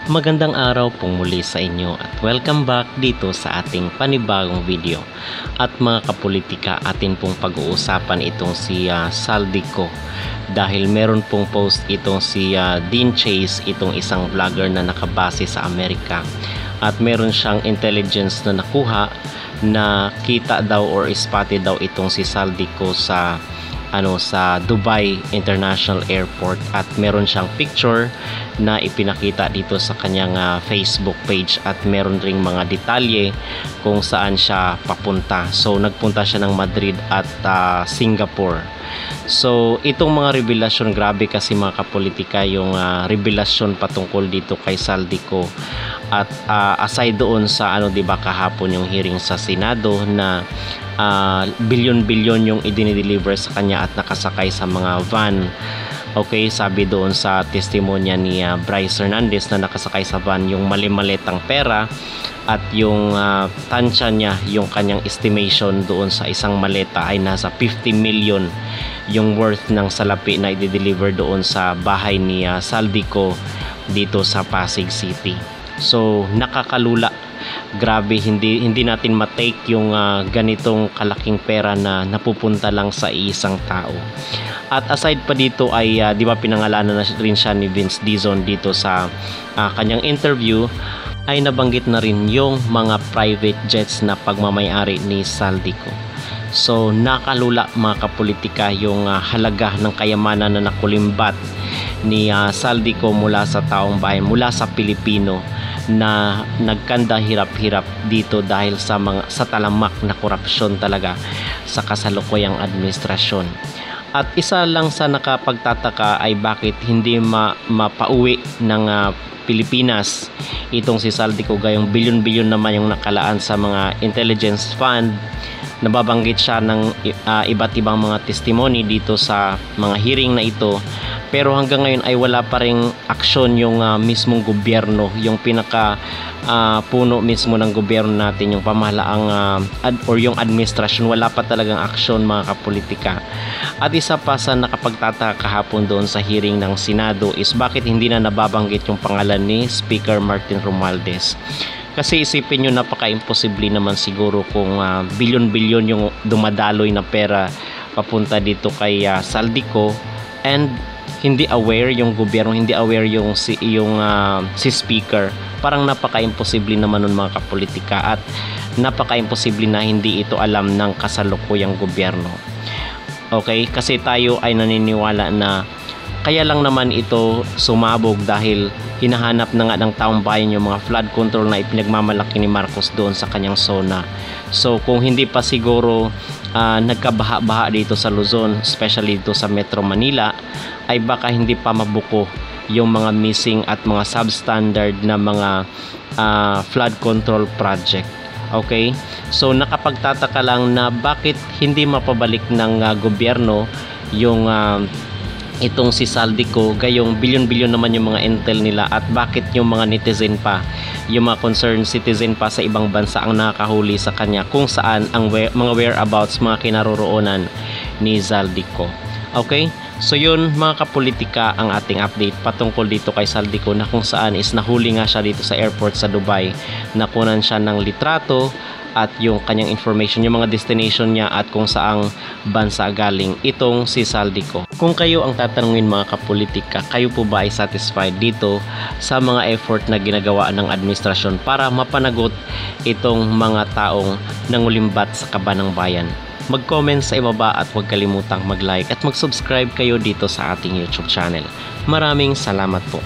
Magandang araw pong muli sa inyo at welcome back dito sa ating panibagong video. At mga kapolitika, atin pong pag-uusapan itong si Saldico dahil meron pong post itong si Dean Chase, itong isang vlogger na nakabase sa Amerika, at meron siyang intelligence na nakuha na kita daw or spotted daw itong si Saldico sa Dubai International Airport, at meron siyang picture na ipinakita dito sa kanyang Facebook page, at meron ring mga detalye kung saan siya papunta. So nagpunta siya ng Madrid at Singapore. So itong mga revelasyon, grabe kasi mga kapolitika yung revelasyon patungkol dito kay Saldico. At aside doon sa diba kahapon yung hearing sa Senado na bilyon-bilyon yung idinideliver sa kanya at nakasakay sa mga van. Okay, sabi doon sa testimonya ni Bryce Hernandez na nakasakay sa van yung mali-malitang pera, at yung tansya niya, yung kanyang estimation doon sa isang maleta ay nasa 50 million yung worth ng salapi na i-deliver doon sa bahay ni Saldico dito sa Pasig City. So nakakalula, grabe, hindi natin matake yung ganitong kalaking pera na napupunta lang sa isang tao. At aside pa dito ay di ba pinangalanan na rin siya ni Vince Dizon dito sa kanyang interview, ay nabanggit na rin yung mga private jets na pagmamayari ni Saldico. So nakalula mga kapolitika yung halaga ng kayamanan na nakulimbat ni Saldico mula sa taong bayan, mula sa Pilipino na nagkanda hirap-hirap dito dahil sa talamak na korupsyon talaga sa kasalukuyang administrasyon. At isa lang sa nakapagtataka ay bakit hindi mapauwi ng Pilipinas itong si Saldico, gayong bilyon-bilyon naman yung nakalaan sa mga intelligence fund. Nababanggit siya ng iba't ibang mga testimony dito sa mga hearing na ito, pero hanggang ngayon ay wala pa ring aksyon yung mismong gobyerno, yung pinaka puno mismo ng gobyerno natin, yung pamahalaang or yung administrasyon. Wala pa talagang aksyon mga kapolitika. At isa pa sa nakapagtataka kahapon doon sa hearing ng Senado is bakit hindi na nababanggit yung pangalan ni Speaker Martin Romualdez. Kasi isipin nyo, napaka-imposible naman siguro kung bilyon-bilyon yung dumadaloy na pera papunta dito kay Saldico, and hindi aware yung gobyerno, hindi aware yung si speaker. Parang napaka-imposible naman nun mga kapolitika, at napaka-imposible na hindi ito alam ng kasalukuyang gobyerno. Okay, kasi tayo ay naniniwala na kaya lang naman ito sumabog dahil hinahanap na nga ng taong bayan yung mga flood control na ipinagmamalaki ni Marcos doon sa kanyang zona. So kung hindi pa siguro nagkabaha-baha dito sa Luzon, especially dito sa Metro Manila, ay baka hindi pa mabuko yung mga missing at mga substandard na mga flood control project. Okay? So nakapagtataka lang na bakit hindi mapabalik ng gobyerno yung itong si Saldico, gayong bilyon-bilyon naman yung mga intel nila, at bakit yung mga netizen pa, yung mga concerned citizen pa sa ibang bansa ang nakahuli sa kanya kung saan ang mga whereabouts, mga kinaroroonan ni Saldico. Okay? So yun mga kapolitika, ang ating update patungkol dito kay Saldico, na kung saan is nahuli nga siya dito sa airport sa Dubai, nakunan siya ng litrato at yung kanyang information, yung mga destination niya at kung saang bansa galing itong si Saldico. Kung kayo ang tatanungin mga kapolitika, kayo po ba ay satisfied dito sa mga effort na ginagawa ng administrasyon para mapanagot itong mga taong nangulimbat sa kaban ng bayan? Mag-comment sa ibaba at huwag kalimutang mag-like at mag-subscribe kayo dito sa ating YouTube channel. Maraming salamat po.